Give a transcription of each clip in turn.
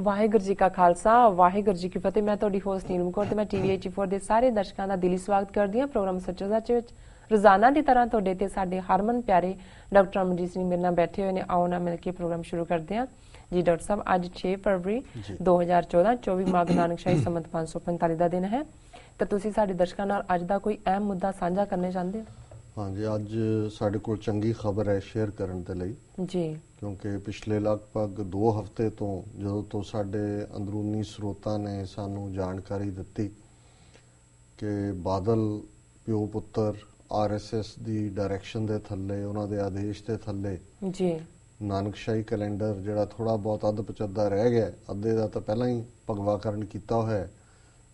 ਵਾਹਿਗੁਰੂ ਜੀ ਕਾ ਖਾਲਸਾ ਵਾਹਿਗੁਰੂ ਜੀ ਕੀ ਫਤਿਹ। ਮੈਂ ਤੁਹਾਡੀ ਹੋਸਟ ਨੀਲਮ ਕੌਰ ਤੇ ਮੈਂ ਟੀਵੀ 84 ਦੇ ਸਾਰੇ ਦਰਸ਼ਕਾਂ ਦਾ ਦਿਲੀ ਸਵਾਗਤ ਕਰਦੀ ਹਾਂ ਪ੍ਰੋਗਰਾਮ ਸੱਚੋ ਸੱਚ ਵਿੱਚ। ਰੋਜ਼ਾਨਾ ਦੀ ਤਰ੍ਹਾਂ ਤੁਹਾਡੇ ਤੇ ਸਾਡੇ ਹਰਮਨ ਪਿਆਰੇ ਡਾਕਟਰ ਅਮਨਜੀਤ ਸਿੰਘ ਮੇਰੇ ਨਾਲ ਬੈਠੇ ਹੋਏ ਨੇ। ਆਓ ਨਾ ਮਿਲ ਕੇ ਪ੍ਰੋਗਰਾਮ ਸ਼ੁਰੂ ਕਰਦੇ ਹਾਂ ਜੀ। ਡਾਕਟਰ ਸਾਹਿਬ, ਅੱਜ 6 ਫਰਵਰੀ 2014 24 ਮਾਘ ਨਾਨਕਸ਼ਾਹੀ ਸੰਮਤ 545 ਦਾ ਦਿਨ ਹੈ ਤਾਂ ਤੁਸੀਂ ਸਾਡੇ ਦਰਸ਼ਕਾਂ ਨਾਲ ਅੱਜ ਦਾ ਕੋਈ ਅਹਿਮ ਮੁੱਦਾ ਸਾਂਝਾ ਕਰਨਾ ਚਾਹੁੰਦੇ ਹੋ? ਹਾਂਜੀ, ਅੱਜ ਸਾਡੇ ਕੋਲ ਚੰਗੀ ਖਬਰ ਹੈ ਸ਼ੇਅਰ ਕਰਨ ਦੇ ਲਈ ਜੀ, ਕਿਉਂਕਿ ਪਿਛਲੇ ਲਗਭਗ 2 ਹਫ਼ਤੇ ਤੋਂ ਜਦੋਂ ਤੋਂ ਸਾਡੇ ਅੰਦਰੂਨੀ ਸਰੋਤਾਂ ਨੇ ਸਾਨੂੰ ਜਾਣਕਾਰੀ ਦਿੱਤੀ ਕਿ ਬਾਦਲ ਪਿਓ ਪੁੱਤਰ ਆਰਐਸਐਸ ਦੀ ਡਾਇਰੈਕਸ਼ਨ ਦੇ ਥੱਲੇ, ਉਹਨਾਂ ਦੇ ਆਦੇਸ਼ ਦੇ ਥੱਲੇ ਜੀ, ਨਾਨਕਸ਼ਾਹੀ ਕੈਲੰਡਰ ਜਿਹੜਾ ਥੋੜਾ ਬਹੁਤ ਅੱਧ ਪਚੱਦਾ ਰਹਿ ਗਿਆ, ਅੱਧੇ ਦਾ ਤਾਂ ਪਹਿਲਾਂ ਹੀ ਭਗਵਾਕਰਨ ਕੀਤਾ ਹੋਇਆ ਹੈ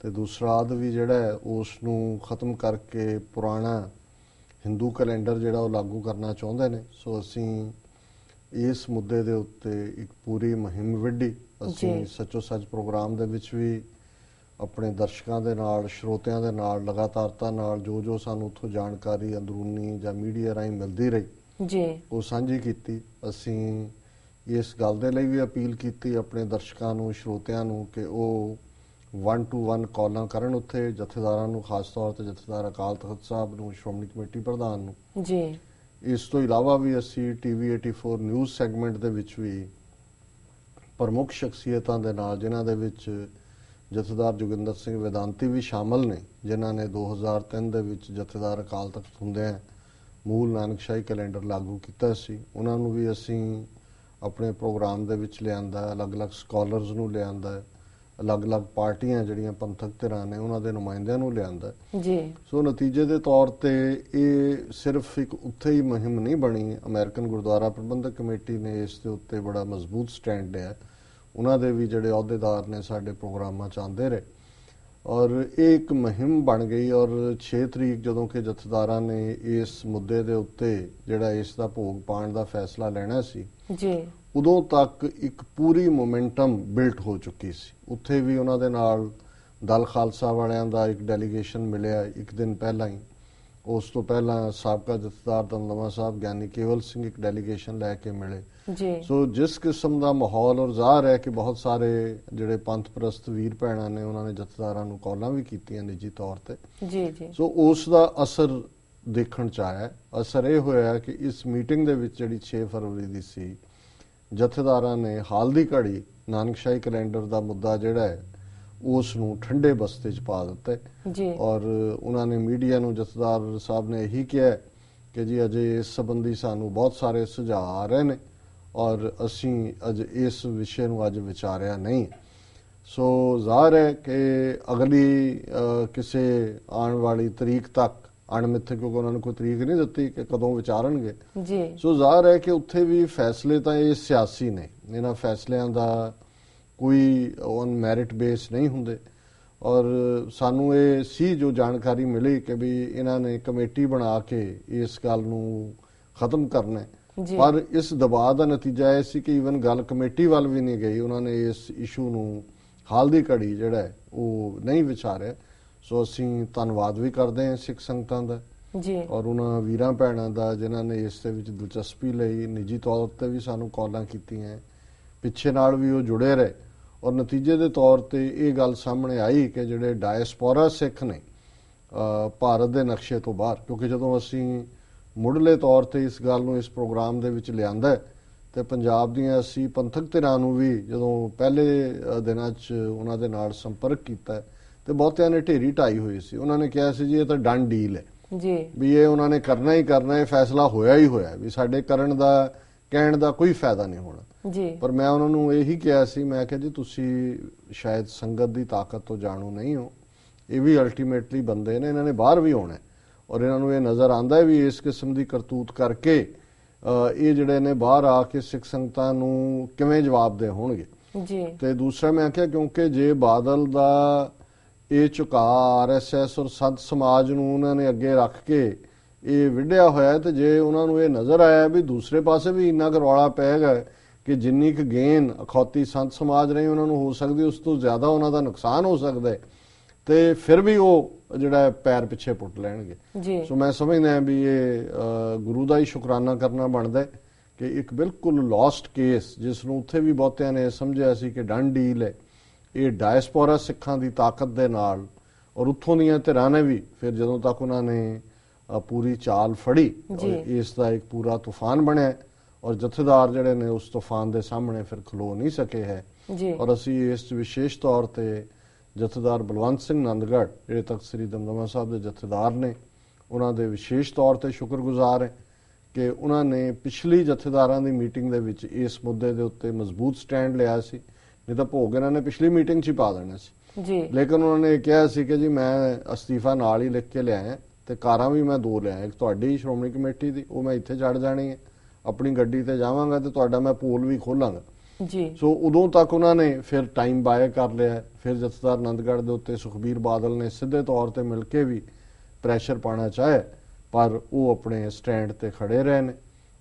ਤੇ ਦੂਸਰਾ ਅੱਧ ਵੀ ਜਿਹੜਾ ਹੈ ਉਸ ਨੂੰ ਖਤਮ ਕਰਕੇ ਪੁਰਾਣਾ ਹਿੰਦੂ ਕੈਲੰਡਰ ਜਿਹੜਾ ਉਹ ਲਾਗੂ ਕਰਨਾ ਚਾਹੁੰਦੇ ਨੇ। ਸੋ ਅਸੀਂ ਇਸ ਮੁੱਦੇ ਦੇ ਉੱਤੇ ਇੱਕ ਪੂਰੀ ਮੁਹਿੰਮ ਵਿੱਢੀ। ਅਸੀਂ ਸੱਚੋ ਸੱਚ ਪ੍ਰੋਗਰਾਮ ਦੇ ਵਿੱਚ ਵੀ ਆਪਣੇ ਦਰਸ਼ਕਾਂ ਦੇ ਨਾਲ, ਸਰੋਤਿਆਂ ਦੇ ਨਾਲ ਲਗਾਤਾਰਤਾ ਨਾਲ ਜੋ ਸਾਨੂੰ ਉੱਥੋਂ ਜਾਣਕਾਰੀ ਅੰਦਰੂਨੀ ਜਾਂ ਮੀਡੀਆ ਰਾਹੀਂ ਮਿਲਦੀ ਰਹੀ ਜੀ, ਉਹ ਸਾਂਝੀ ਕੀਤੀ। ਅਸੀਂ ਇਸ ਗੱਲ ਦੇ ਲਈ ਵੀ ਅਪੀਲ ਕੀਤੀ ਆਪਣੇ ਦਰਸ਼ਕਾਂ ਨੂੰ, ਸਰੋਤਿਆਂ ਨੂੰ ਕਿ ਉਹ 1-to-1 ਕਾਲਾਂ ਕਰਨ ਉੱਥੇ ਜਥੇਦਾਰਾਂ ਨੂੰ, ਖਾਸ ਤੌਰ ਤੇ ਜਥੇਦਾਰ ਅਕਾਲ ਤਖਤ ਸਾਹਿਬ ਨੂੰ, ਸ਼੍ਰੋਮਣੀ ਕਮੇਟੀ ਪ੍ਰਧਾਨ ਨੂੰ ਜੀ। ਇਸ ਤੋਂ ਇਲਾਵਾ ਵੀ ਅਸੀਂ ਟੀਵੀ 84 ਨਿਊਜ਼ ਸੈਗਮੈਂਟ ਦੇ ਵਿੱਚ ਵੀ ਪ੍ਰਮੁੱਖ ਸ਼ਖਸੀਅਤਾਂ ਦੇ ਨਾਲ, ਜਿਨ੍ਹਾਂ ਦੇ ਵਿੱਚ ਜਥੇਦਾਰ ਜੋਗਿੰਦਰ ਸਿੰਘ ਵੇਦਾਂਤੀ ਵੀ ਸ਼ਾਮਲ ਨੇ, ਜਿਨ੍ਹਾਂ ਨੇ 2003 ਦੇ ਵਿੱਚ ਜਥੇਦਾਰ ਅਕਾਲ ਤਖਤ ਹੁੰਦਿਆਂ ਮੂਲ ਨਾਨਕਸ਼ਾਹੀ ਕੈਲੰਡਰ ਲਾਗੂ ਕੀਤਾ ਸੀ, ਉਹਨਾਂ ਨੂੰ ਵੀ ਅਸੀਂ ਆਪਣੇ ਪ੍ਰੋਗਰਾਮ ਦੇ ਵਿੱਚ ਲਿਆਂਦਾ। ਅਲੱਗ-ਅਲੱਗ ਸਕਾਲਰਸ ਨੂੰ ਲਿਆਂਦਾ, ਅਲੱਗ-ਅਲੱਗ ਪਾਰਟੀਆਂ ਜਿਹੜੀਆਂ ਪੰਥਕ ਧਿਰਾਂ ਨੇ ਉਹਨਾਂ ਦੇ ਨੁਮਾਇੰਦਿਆਂ ਨੂੰ ਲਿਆਂਦਾ ਜੀ। ਸੋ ਨਤੀਜੇ ਦੇ ਤੌਰ ਤੇ ਇਹ ਸਿਰਫ ਇੱਕ ਉੱਥੇ ਹੀ ਮੁਹਿੰਮ ਨਹੀਂ ਬਣੀ। ਅਮਰੀਕਨ ਗੁਰਦੁਆਰਾ ਪ੍ਰਬੰਧਕ ਕਮੇਟੀ ਨੇ ਇਸ ਦੇ ਉੱਤੇ ਬੜਾ ਮਜ਼ਬੂਤ ਸਟੈਂਡ ਲਿਆ। ਉਹਨਾਂ ਦੇ ਵੀ ਜਿਹੜੇ ਅਹੁਦੇਦਾਰ ਨੇ ਸਾਡੇ ਪ੍ਰੋਗਰਾਮਾਂ 'ਚ ਆਉਂਦੇ ਰਹੇ ਔਰ ਇਹ ਇੱਕ ਮੁਹਿੰਮ ਬਣ ਗਈ। ਔਰ 6 ਤਰੀਕ ਜਦੋਂ ਕਿ ਜਥੇਦਾਰਾਂ ਨੇ ਇਸ ਮੁੱਦੇ ਦੇ ਉੱਤੇ ਜਿਹੜਾ ਇਸ ਦਾ ਭੋਗ ਪਾਉਣ ਦਾ ਫੈਸਲਾ ਲੈਣਾ ਸੀ ਜੀ, ਉਦੋਂ ਤੱਕ ਇੱਕ ਪੂਰੀ ਮੋਮੈਂਟਮ ਬਿਲਟ ਹੋ ਚੁੱਕੀ ਸੀ। ਉੱਥੇ ਵੀ ਉਹਨਾਂ ਦੇ ਨਾਲ ਦਲ ਖਾਲਸਾ ਵਾਲਿਆਂ ਦਾ ਇੱਕ ਡੈਲੀਗੇਸ਼ਨ ਮਿਲਿਆ ਇੱਕ ਦਿਨ ਪਹਿਲਾਂ ਹੀ। ਉਸ ਤੋਂ ਪਹਿਲਾਂ ਸਾਬਕਾ ਜਥੇਦਾਰ ਦਮਦਮਾ ਸਾਹਿਬ ਗਿਆਨੀ ਕੇਵਲ ਸਿੰਘ ਇੱਕ ਡੈਲੀਗੇਸ਼ਨ ਲੈ ਕੇ ਮਿਲੇ ਜੀ। ਸੋ ਜਿਸ ਕਿਸਮ ਦਾ ਮਾਹੌਲ ਔਰ ਜ਼ਾਹਰ ਹੈ ਕਿ ਬਹੁਤ ਸਾਰੇ ਜਿਹੜੇ ਪੰਥ ਪ੍ਰਸਤ ਵੀਰ ਭੈਣਾਂ ਨੇ ਉਹਨਾਂ ਨੇ ਜਥੇਦਾਰਾਂ ਨੂੰ ਕਾਲਾਂ ਵੀ ਕੀਤੀਆਂ ਨਿੱਜੀ ਤੌਰ ਤੇ ਜੀ ਜੀ। ਸੋ ਉਸ ਦਾ ਅਸਰ ਦੇਖਣ ਚ ਆਇਆ। ਅਸਰ ਇਹ ਹੋਇਆ ਕਿ ਇਸ ਮੀਟਿੰਗ ਦੇ ਵਿੱਚ ਜਿਹੜੀ 6 ਫਰਵਰੀ ਦੀ ਸੀ, ਜਥੇਦਾਰਾਂ ਨੇ ਹਾਲ ਦੀ ਘੜੀ ਨਾਨਕਸ਼ਾਹੀ ਕੈਲੰਡਰ ਦਾ ਮੁੱਦਾ ਜਿਹੜਾ ਹੈ ਉਸ ਨੂੰ ਠੰਡੇ ਬਸਤੇ 'ਚ ਪਾ ਦਿੱਤਾ ਜੀ। ਔਰ ਉਹਨਾਂ ਨੇ ਮੀਡੀਆ ਨੂੰ, ਜਥੇਦਾਰ ਸਾਹਿਬ ਨੇ ਇਹੀ ਕਿਹਾ ਕਿ ਜੀ ਅਜੇ ਇਸ ਸੰਬੰਧੀ ਸਾਨੂੰ ਬਹੁਤ ਸਾਰੇ ਸੁਝਾਅ ਆ ਰਹੇ ਨੇ ਔਰ ਅਸੀਂ ਅੱਜ ਇਸ ਵਿਸ਼ੇ ਨੂੰ ਅੱਜ ਵਿਚਾਰਿਆ ਨਹੀਂ। ਸੋ ਜ਼ਾਹਰ ਹੈ ਕਿ ਅਗਲੀ ਕਿਸੇ ਆਉਣ ਵਾਲੀ ਤਰੀਕ ਤੱਕ ਅਣਮਿੱਥੇ, ਕਿਉਂਕਿ ਉਹਨਾਂ ਨੇ ਕੋਈ ਤਰੀਕ ਨਹੀਂ ਦਿੱਤੀ ਕਿ ਕਦੋਂ ਵਿਚਾਰਨਗੇ ਜੀ। ਸੋ ਜ਼ਾਹਰ ਹੈ ਕਿ ਉੱਥੇ ਵੀ ਫੈਸਲੇ ਤਾਂ ਇਹ ਸਿਆਸੀ ਨੇ, ਇਹਨਾਂ ਫੈਸਲਿਆਂ ਦਾ ਕੋਈ ਔਨ ਮੈਰਿਟ ਬੇਸ ਨਹੀਂ ਹੁੰਦੇ ਔਰ ਸਾਨੂੰ ਇਹ ਸੀ ਜੋ ਜਾਣਕਾਰੀ ਮਿਲੀ ਕਿ ਵੀ ਇਹਨਾਂ ਨੇ ਕਮੇਟੀ ਬਣਾ ਕੇ ਇਸ ਗੱਲ ਨੂੰ ਖਤਮ ਕਰਨਾ। ਪਰ ਇਸ ਦਬਾਅ ਦਾ ਨਤੀਜਾ ਇਹ ਸੀ ਕਿ ਈਵਨ ਗੱਲ ਕਮੇਟੀ ਵੱਲ ਵੀ ਨਹੀਂ ਗਈ। ਉਹਨਾਂ ਨੇ ਇਸ ਇਸ਼ੂ ਨੂੰ ਹਾਲ ਦੀ ਘੜੀ ਜਿਹੜਾ ਹੈ ਉਹ ਨਹੀਂ ਵਿਚਾਰਿਆ। ਸੋ ਅਸੀਂ ਧੰਨਵਾਦ ਵੀ ਕਰਦੇ ਹਾਂ ਸਿੱਖ ਸੰਗਤਾਂ ਦਾ ਜੀ ਔਰ ਉਹਨਾਂ ਵੀਰਾਂ ਭੈਣਾਂ ਦਾ ਜਿਨ੍ਹਾਂ ਨੇ ਇਸ ਦੇ ਵਿੱਚ ਦਿਲਚਸਪੀ ਲਈ, ਨਿੱਜੀ ਤੌਰ ਤੇ ਵੀ ਸਾਨੂੰ ਕਾਲਾਂ ਕੀਤੀਆਂ, ਪਿੱਛੇ ਨਾਲ ਵੀ ਉਹ ਜੁੜੇ ਰਹੇ ਔਰ ਨਤੀਜੇ ਦੇ ਤੌਰ ਤੇ ਇਹ ਗੱਲ ਸਾਹਮਣੇ ਆਈ ਕਿ ਜਿਹੜੇ ਡਾਇਸਪੋਰਾ ਸਿੱਖ ਨੇ ਭਾਰਤ ਦੇ ਨਕਸ਼ੇ ਤੋਂ ਬਾਹਰ, ਕਿਉਂਕਿ ਜਦੋਂ ਅਸੀਂ ਮੁੱਢਲੇ ਤੌਰ ਤੇ ਇਸ ਗੱਲ ਨੂੰ ਇਸ ਪ੍ਰੋਗਰਾਮ ਦੇ ਵਿੱਚ ਲਿਆਂਦਾ ਤੇ ਪੰਜਾਬ ਦੀਆਂ ਅਸੀਂ ਪੰਥਕ ਧਿਰਾਂ ਨੂੰ ਵੀ ਜਦੋਂ ਪਹਿਲੇ ਦਿਨਾਂ 'ਚ ਉਹਨਾਂ ਦੇ ਨਾਲ ਸੰਪਰਕ ਕੀਤਾ ਤੇ ਬਹੁਤਿਆਂ ਨੇ ਢੇਰੀ ਢਾਈ ਹੋਈ ਸੀ। ਉਹਨਾਂ ਨੇ ਕਿਹਾ ਸੀ ਜੀ ਇਹ ਤਾਂ ਡਨ ਡੀਲ ਹੈ ਜੀ, ਵੀ ਇਹ ਉਹਨਾਂ ਨੇ ਕਰਨਾ ਹੀ ਕਰਨਾ, ਇਹ ਫੈਸਲਾ ਹੋਇਆ ਹੀ ਹੋਇਆ, ਵੀ ਸਾਡੇ ਕਰਨ ਦਾ ਕਹਿਣ ਦਾ ਕੋਈ ਫਾਇਦਾ ਨਹੀਂ ਹੋਣਾ ਜੀ। ਪਰ ਮੈਂ ਉਹਨਾਂ ਨੂੰ ਇਹੀ ਕਿਹਾ ਸੀ, ਮੈਂ ਕਿਹਾ ਜੀ ਤੁਸੀਂ ਸ਼ਾਇਦ ਸੰਗਤ ਦੀ ਤਾਕਤ ਤੋਂ ਜਾਣੂ ਨਹੀਂ ਹੋ, ਇਹ ਵੀ ਅਲਟੀਮੇਟਲੀ ਬੰਦੇ ਨੇ, ਇਹਨਾਂ ਨੇ ਬਾਹਰ ਵੀ ਆਉਣਾ ਔਰ ਇਹਨਾਂ ਨੂੰ ਇਹ ਨਜ਼ਰ ਆਉਂਦਾ ਵੀ ਇਸ ਕਿਸਮ ਦੀ ਕਰਤੂਤ ਕਰਕੇ ਇਹ ਜਿਹੜੇ ਨੇ ਬਾਹਰ ਆ ਕੇ ਸਿੱਖ ਸੰਗਤਾਂ ਨੂੰ ਕਿਵੇਂ ਜਵਾਬ ਦੇ ਹੋਣਗੇ ਜੀ। ਤੇ ਦੂਸਰਾ ਮੈਂ ਕਿਹਾ ਕਿਉਂਕਿ ਜੇ ਬਾਦਲ ਦਾ ਇਹ ਝੁਕਾਅ ਆਰਐਸਐਸ ਔਰ ਸੰਤ ਸਮਾਜ ਨੂੰ ਉਹਨਾਂ ਨੇ ਅੱਗੇ ਰੱਖ ਕੇ ਇਹ ਵਿੱਢਿਆ ਹੋਇਆ ਤੇ ਜੇ ਉਹਨਾਂ ਨੂੰ ਇਹ ਨਜ਼ਰ ਆਇਆ ਵੀ ਦੂਸਰੇ ਪਾਸੇ ਵੀ ਇੰਨਾ ਕੁ ਰੌਲਾ ਪਏਗਾ ਕਿ ਜਿੰਨੀ ਕੁ ਗੇਨ ਅਖੌਤੀ ਸੰਤ ਸਮਾਜ ਰਹੀ ਉਹਨਾਂ ਨੂੰ ਹੋ ਸਕਦੀ ਉਸ ਤੋਂ ਜ਼ਿਆਦਾ ਉਹਨਾਂ ਦਾ ਨੁਕਸਾਨ ਹੋ ਸਕਦਾ ਹੈ ਤੇ ਫਿਰ ਵੀ ਉਹ ਜਿਹੜਾ ਪੈਰ ਪਿੱਛੇ ਪੁੱਟ ਲੈਣਗੇ। ਸੋ ਮੈਂ ਸਮਝਦਾ ਵੀ ਇਹ ਗੁਰੂ ਦਾ ਹੀ ਸ਼ੁਕਰਾਨਾ ਕਰਨਾ ਬਣਦਾ ਕਿ ਇੱਕ ਬਿਲਕੁਲ ਲੋਸਟ ਕੇਸ, ਜਿਸ ਨੂੰ ਉੱਥੇ ਵੀ ਬਹੁਤਿਆਂ ਨੇ ਸਮਝਿਆ ਸੀ ਕਿ ਡਨ ਡੀਲ ਹੈ, ਇਹ ਡਾਇਸਪੋਰਾ ਸਿੱਖਾਂ ਦੀ ਤਾਕਤ ਦੇ ਨਾਲ, ਔਰ ਉੱਥੋਂ ਦੀਆਂ ਧਿਰਾਂ ਨੇ ਵੀ ਫਿਰ ਜਦੋਂ ਤੱਕ ਉਹਨਾਂ ਨੇ ਪੂਰੀ ਚਾਲ ਫੜੀ, ਇਸ ਦਾ ਇੱਕ ਪੂਰਾ ਤੂਫਾਨ ਬਣਿਆ, ਔਰ ਜਥੇਦਾਰ ਜਿਹੜੇ ਨੇ ਉਸ ਤੂਫਾਨ ਦੇ ਸਾਹਮਣੇ ਫਿਰ ਖਲੋ ਨਹੀਂ ਸਕੇ ਹੈ। ਔਰ ਅਸੀਂ ਇਸ ਵਿਸ਼ੇਸ਼ ਤੌਰ ਤੇ ਜਥੇਦਾਰ ਬਲਵੰਤ ਸਿੰਘ ਨੰਦਗੜ੍ਹ, ਜਿਹੜੇ ਤਖਤ ਸ੍ਰੀ ਦਮਦਮਾ ਸਾਹਿਬ ਦੇ ਜਥੇਦਾਰ ਨੇ, ਉਹਨਾਂ ਦੇ ਵਿਸ਼ੇਸ਼ ਤੌਰ ਤੇ ਸ਼ੁਕਰਗੁਜ਼ਾਰ ਹੈ ਕਿ ਉਹਨਾਂ ਨੇ ਪਿਛਲੀ ਜਥੇਦਾਰਾਂ ਦੀ ਮੀਟਿੰਗ ਦੇ ਵਿੱਚ ਇਸ ਮੁੱਦੇ ਦੇ ਉੱਤੇ ਮਜ਼ਬੂਤ ਸਟੈਂਡ ਲਿਆ ਸੀ। ਨਹੀਂ ਤਾਂ ਭੋਗ ਇਹਨਾਂ ਨੇ ਪਿਛਲੀ ਮੀਟਿੰਗ 'ਚ ਹੀ ਪਾ ਦੇਣਾ ਸੀ ਜੀ, ਲੇਕਿਨ ਉਹਨਾਂ ਨੇ ਕਿਹਾ ਸੀ ਕਿ ਜੀ ਮੈਂ ਅਸਤੀਫਾ ਨਾਲ ਹੀ ਲਿਖ ਕੇ ਲਿਆਇਆ, ਤੇ ਕਾਰਾਂ ਵੀ ਮੈਂ 2 ਲਿਆਇਆ, ਇੱਕ ਤੁਹਾਡੀ ਸ਼੍ਰੋਮਣੀ ਕਮੇਟੀ ਦੀ, ਉਹ ਮੈਂ ਇੱਥੇ ਛੱਡ ਜਾਣੀ ਹੈ, ਆਪਣੀ ਗੱਡੀ ਤੇ ਜਾਵਾਂਗਾ, ਤੇ ਤੁਹਾਡਾ ਮੈਂ ਪੋਲ ਵੀ ਖੋਲਾਂਗਾ ਜੀ। ਸੋ ਉਦੋਂ ਤੱਕ ਉਹਨਾਂ ਨੇ ਫਿਰ ਟਾਈਮ ਬਾਏ ਕਰ ਲਿਆ। ਫਿਰ ਜਥੇਦਾਰ ਨੰਦਗੜ੍ਹ ਦੇ ਉੱਤੇ ਸੁਖਬੀਰ ਬਾਦਲ ਨੇ ਸਿੱਧੇ ਤੌਰ ਤੇ ਮਿਲ ਕੇ ਵੀ ਪ੍ਰੈਸ਼ਰ ਪਾਉਣਾ ਚਾਹਿਆ, ਪਰ ਉਹ ਆਪਣੇ ਸਟੈਂਡ ਤੇ ਖੜੇ ਰਹੇ ਨੇ।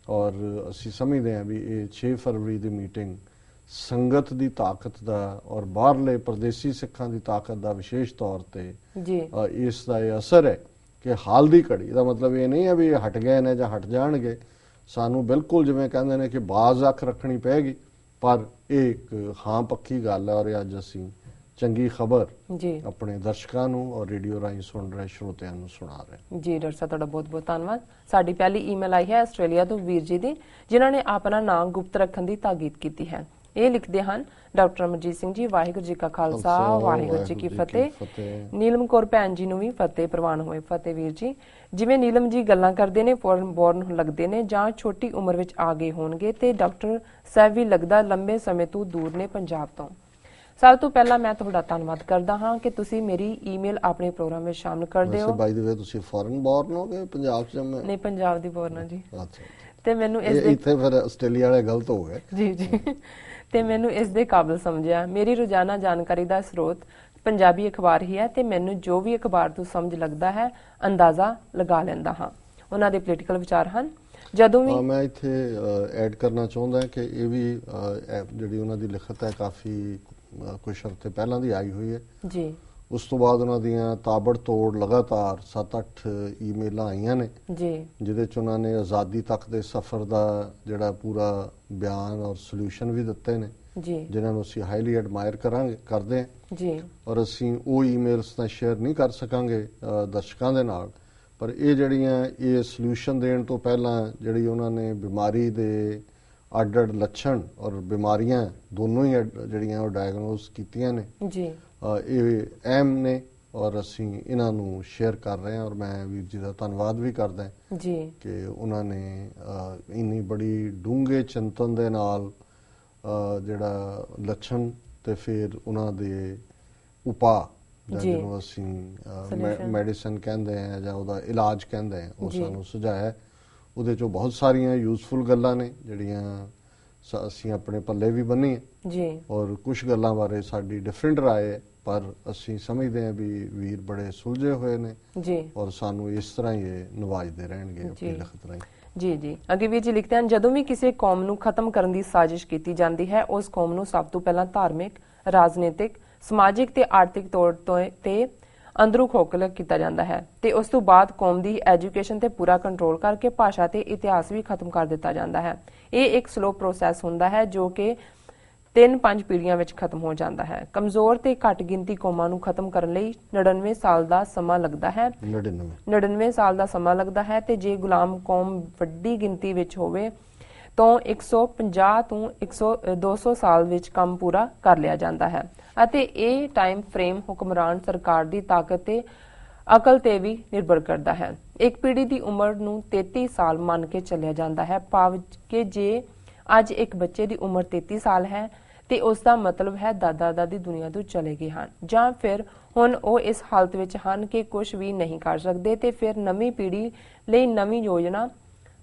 ਔਰ ਅਸੀਂ ਸਮਝਦੇ ਹਾਂ ਵੀ ਇਹ 6 ਫਰਵਰੀ ਦੀ ਮੀਟਿੰਗ ਸੰਗਤ ਦੀ ਤਾਕਤ ਦਾ ਔਰ ਬਾਹਰਲੇ ਪਰਦੇਸੀ ਸਿੱਖਾਂ ਦੀ ਤਾਕਤ ਦਾ ਵਿਸ਼ੇਸ਼ ਤੌਰ ਤੇ ਇਸ ਦਾ ਇਹ ਅਸਰ ਹੈ ਕਿ ਹਾਲ ਦੀ ਘੜੀ ਦਾ ਮਤਲਬ ਇਹ ਨਹੀਂ ਹੈ ਵੀ ਇਹ ਹਟ ਗਏ ਨੇ ਜਾਂ ਹਟ ਜਾਣਗੇ। ਸਾਨੂੰ ਬਿਲਕੁਲ ਜਿਵੇਂ ਕਹਿੰਦੇ ਨੇ ਕਿ ਬਾਜ਼ ਅੱਖ ਰੱਖਣੀ ਪਏਗੀ, ਪਰ ਇਹ ਇੱਕ ਹਾਂ ਪੱਕੀ ਗੱਲ ਹੈ। ਔਰ ਅੱਜ ਅਸੀਂ ਚੰਗੀ ਖਬਰ ਆਪਣੇ ਦਰਸ਼ਕਾਂ ਨੂੰ ਔਰ ਰੇਡੀਓ ਰਾਹੀਂ ਸੁਣ ਰਹੇ ਸਰੋਤਿਆਂ ਨੂੰ ਸੁਣਾ ਰਹੇ। ਜੀ ਡਾਕਟਰ ਸਾਹਿਬ, ਤੁਹਾਡਾ ਬਹੁਤ ਬਹੁਤ ਧੰਨਵਾਦ। ਸਾਡੀ ਪਹਿਲੀ ਈਮੇਲ ਆਈ ਹੈ ਆਸਟ੍ਰੇਲੀਆ ਤੋਂ ਵੀਰ ਜੀ ਦੀ, ਜਿਨ੍ਹਾਂ ਨੇ ਆਪਣਾ ਨਾਮ ਗੁਪਤ ਰੱਖਣ ਦੀ ਤਾਕੀਦ ਕੀਤੀ ਹੈ। ਇਹ ਲਿਖਦੇ ਹਨ, ਡਾਕਟਰ ਅਮਰਜੀਤ ਸਿੰਘ ਜੀ, ਵਾਹਿਗੁਰੂ ਜੀ ਕਾ ਖਾਲਸਾ, ਵਾਹਿਗੁਰੂ ਜੀ ਕੀ ਫਤਿਹ। ਨੀਲਮ ਕੌਰ ਭੈਣ ਜੀ ਨੂੰ ਵੀ ਫਤਿਹ ਪ੍ਰਵਾਨ ਹੋਏ। ਫਤਿਹ ਵੀਰ ਜੀ। ਜਿਵੇਂ ਨੀਲਮ ਜੀ ਗੱਲਾਂ ਕਰਦੇ ਨੇ, ਫੋਰਨ ਬੋਰਨ ਲੱਗਦੇ ਨੇ ਜਾਂ ਛੋਟੀ ਉਮਰ ਵਿੱਚ ਆ ਗਏ ਹੋਣਗੇ, ਤੇ ਡਾਕਟਰ ਸਾਹਿਬ ਵੀ ਲੱਗਦਾ ਲੰਬੇ ਸਮੇਂ ਤੋਂ ਦੂਰ ਨੇ ਪੰਜਾਬ ਤੋਂ। ਸਭ ਤੋਂ ਪਹਿਲਾਂ ਮੈਂ ਤੁਹਾਡਾ ਧੰਨਵਾਦ ਕਰਦਾ ਹਾਂ ਕਿ ਤੁਸੀਂ ਮੇਰੀ ਈਮੇਲ ਆਪਣੇ ਪ੍ਰੋਗਰਾਮ ਵਿੱਚ ਸ਼ਾਮਲ ਕਰਦੇ ਹੋ। ਬਾਈ ਦੀ ਵੇ ਤੁਸੀਂ ਫੋਰਨ ਬੋਰਨ ਹੋ ਕਿ ਪੰਜਾਬ ਚ? ਨਹੀਂ, ਪੰਜਾਬ ਦੀ ਬੋਰਨ ਹਾਂ ਜੀ। ਅੱਛਾ। ਤੇ ਮੈਨੂੰ ਇਸ ਦੇ ਇੱਥੇ ਫਿਰ ਆਸਟ੍ਰੇਲੀਆ ਵਾਲੇ ਗਲਤ ਹੋ ਗਏ। ਜੀ ਜੀ। ਤੇ ਮੈਨੂੰ ਇਸ ਦੇ ਕਾਬਿਲ ਸਮਝਿਆ। ਮੇਰੀ ਰੋਜ਼ਾਨਾ ਜਾਣਕਾਰੀ ਦਾ ਸਰੋਤ ਪੰਜਾਬੀ ਅਖਬਾਰ ਹੀ ਹੈ, ਤੇ ਮੈਨੂੰ ਜੋ ਵੀ ਅਖਬਾਰ ਤੋਂ ਸਮਝ ਲੱਗਦਾ ਹੈ ਅੰਦਾਜ਼ਾ ਲਗਾ ਲੈਂਦਾ ਹਾਂ। ਉਹਨਾਂ ਦੇ ਪੋਲੀਟੀਕਲ ਵਿਚਾਰ ਹਨ। ਜਦੋਂ ਵੀ ਮੈਂ ਇੱਥੇ ਐਡ ਕਰਨਾ ਚਾਹੁੰਦਾ ਕਿ ਇਹ ਵੀ ਜਿਹੜੀ ਉਹਨਾਂ ਦੀ ਲਿਖਤ ਹੈ ਕਾਫੀ ਕੁਝ ਹਫ਼ਤੇ ਪਹਿਲਾਂ ਦੀ ਆਈ ਹੋਈ ਹੈ ਜੀ। ਉਸ ਤੋਂ ਬਾਅਦ ਉਹਨਾਂ ਦੀਆਂ ਤਾਬੜਤੋੜ ਲਗਾਤਾਰ 7-8 ਈਮੇਲਾਂ ਆਈਆਂ ਨੇ ਜੀ, ਜਿਹਦੇ ਚ ਉਹਨਾਂ ਨੇ ਆਜ਼ਾਦੀ ਤੱਕ ਦੇ ਸਫ਼ਰ ਦਾ ਜਿਹੜਾ ਪੂਰਾ ਬਿਆਨ ਔਰ ਸੋਲੂਸ਼ਨ ਵੀ ਦਿੱਤੇ ਨੇ ਜੀ, ਜਿਨ੍ਹਾਂ ਨੂੰ ਅਸੀਂ ਹਾਈਲੀ ਐਡਮਾਇਰ ਕਰਦੇ ਹਾਂ ਜੀ। ਔਰ ਅਸੀਂ ਉਹ ਈਮੇਲਸ ਤਾਂ ਸ਼ੇਅਰ ਨਹੀਂ ਕਰ ਸਕਾਂਗੇ ਦਰਸ਼ਕਾਂ ਦੇ ਨਾਲ, ਪਰ ਇਹ ਜਿਹੜੀਆਂ ਇਹ ਸੋਲੂਸ਼ਨ ਦੇਣ ਤੋਂ ਪਹਿਲਾਂ ਜਿਹੜੀ ਉਹਨਾਂ ਨੇ ਬਿਮਾਰੀ ਦੇ ਅੱਡ-ਅੱਡ ਲੱਛਣ ਔਰ ਬਿਮਾਰੀਆਂ ਦੋਨੋਂ ਹੀ ਜਿਹੜੀਆਂ ਉਹ ਡਾਇਗਨੋਸ ਕੀਤੀਆਂ ਨੇ ਜੀ, ਇਹ ਅਹਿਮ ਨੇ ਔਰ ਅਸੀਂ ਇਹਨਾਂ ਨੂੰ ਸ਼ੇਅਰ ਕਰ ਰਹੇ ਹਾਂ। ਔਰ ਮੈਂ ਵੀਰ ਜੀ ਦਾ ਧੰਨਵਾਦ ਵੀ ਕਰਦਾ ਜੀ ਕਿ ਉਹਨਾਂ ਨੇ ਇੰਨੀ ਬੜੀ ਡੂੰਘੇ ਚਿੰਤਨ ਦੇ ਨਾਲ ਜਿਹੜਾ ਲੱਛਣ ਤੇ ਫਿਰ ਉਹਨਾਂ ਦੇ ਉਪਾਅ ਜਿਹਨੂੰ ਅਸੀਂ ਮੈਡੀਸਨ ਕਹਿੰਦੇ ਹਾਂ ਜਾਂ ਉਹਦਾ ਇਲਾਜ ਕਹਿੰਦੇ ਹਾਂ, ਉਹ ਸਾਨੂੰ ਸੁਝਾਇਆ। ਉਹਦੇ ਚੋਂ ਬਹੁਤ ਸਾਰੀਆਂ ਯੂਜ਼ਫੁਲ ਗੱਲਾਂ ਨੇ ਜਿਹੜੀਆਂ ਅਸੀਂ ਆਪਣੇ ਪੱਲੇ ਵੀ ਬੰਨੀਆਂ ਜੀ, ਔਰ ਕੁਝ ਗੱਲਾਂ ਬਾਰੇ ਸਾਡੀ ਡਿਫਰੈਂਟ ਰਾਏ ਹੈ, ਪਰ ਅਸੀਂ ਸਮਝਦੇ ਹਾਂ ਵੀ ਵੀਰ ਬੜੇ ਸੁਲਝੇ ਹੋਏ ਨੇ ਜੀ, ਔਰ ਸਾਨੂੰ ਇਸ ਤਰ੍ਹਾਂ ਹੀ ਇਹ ਨਿਵਾਜਦੇ ਰਹਿਣਗੇ ਆਪਣੀ ਲਿਖਤ ਰਾਹੀਂ। ਜੀ ਜੀ। ਅੱਗੇ ਵੀਰ ਜੀ ਲਿਖਦੇ ਹਨ, ਜਦੋਂ ਵੀ ਕਿਸੇ ਕੌਮ ਨੂੰ ਖਤਮ ਕਰਨ ਦੀ ਸਾਜ਼ਿਸ਼ ਕੀਤੀ ਜਾਂਦੀ ਹੈ, ਉਸ ਕੌਮ ਨੂੰ ਸਭ ਤੋਂ ਪਹਿਲਾਂ ਧਾਰਮਿਕ, ਰਾਜਨੀਤਿਕ, ਸਮਾਜਿਕ ਤੇ ਆਰਥਿਕ ਤੌਰ ਤੇ ਅੰਦਰੋਂ ਖੋਖਲਾ ਕੀਤਾ ਜਾਂਦਾ ਹੈ, ਤੇ ਉਸ ਤੋਂ ਬਾਅਦ ਕੌਮ ਦੀ ਐਜੂਕੇਸ਼ਨ ਤੇ ਪੂਰਾ ਕੰਟਰੋਲ ਕਰਕੇ ਭਾਸ਼ਾ ਤੇ ਇਤਿਹਾਸ ਵੀ ਖਤਮ ਕਰ ਦਿੱਤਾ ਜਾਂਦਾ ਹੈ। ਇਹ ਇੱਕ ਸਲੋ ਪ੍ਰੋਸੈਸ ਹੁੰਦਾ ਹੈ ਜੋ ਕਿ 3-5 ਪੀੜ੍ਹੀਆਂ ਵਿੱਚ ਖਤਮ ਹੋ ਜਾਂਦਾ ਹੈ। ਕਮਜ਼ੋਰ ਤੇ ਘੱਟ ਗਿਣਤੀ ਕੌਮਾਂ ਨੂੰ ਖਤਮ ਕਰਨ ਲਈ 99 ਸਾਲ ਦਾ ਸਮਾਂ ਲੱਗਦਾ ਹੈ। 99 ਸਾਲ ਦਾ ਸਮਾਂ ਲੱਗਦਾ ਹੈ, ਤੇ ਜੇ ਗੁਲਾਮ ਕੌਮ ਵੱਡੀ ਗਿਣਤੀ ਵਿੱਚ ਹੋਵੇ ਤਾਂ 150 ਤੋਂ 200 ਸਾਲ ਵਿੱਚ ਕੰਮ ਪੂਰਾ ਕਰ ਲਿਆ ਜਾਂਦਾ ਹੈ, ਅਤੇ ਇਹ ਟਾਈਮ ਫਰੇਮ ਹੁਕਮਰਾਨ ਸਰਕਾਰ ਦੀ ਤਾਕਤ ਤੇ ਅਕਲ ਤੇ ਵੀ ਨਿਰਭਰ ਕਰਦਾ ਹੈ। ਇੱਕ ਪੀੜ੍ਹੀ ਦੀ ਉਮਰ ਨੂੰ 33 ਸਾਲ ਮੰਨ ਕੇ ਚੱਲਿਆ ਜਾਂਦਾ ਹੈ, ਭਾਵ ਕਿ ਜੇ ਅੱਜ ਇੱਕ ਬੱਚੇ ਦੀ ਉਮਰ 33 ਸਾਲ ਹੈ ਤੇ ਉਸ ਦਾ ਮਤਲਬ ਹੈ ਦਾਦਾ ਦਾਦੀ ਦੁਨੀਆ ਤੋਂ ਚਲੇ ਗਏ ਹਨ, ਜਾਂ ਫਿਰ ਹੁਣ ਉਹ ਇਸ ਹਾਲਤ ਵਿੱਚ ਹਨ ਕਿ ਕੁਝ ਵੀ ਨਹੀਂ ਕਰ ਸਕਦੇ, ਤੇ ਫਿਰ ਨਵੀਂ ਪੀੜ੍ਹੀ ਲਈ ਨਵੀਂ ਯੋਜਨਾ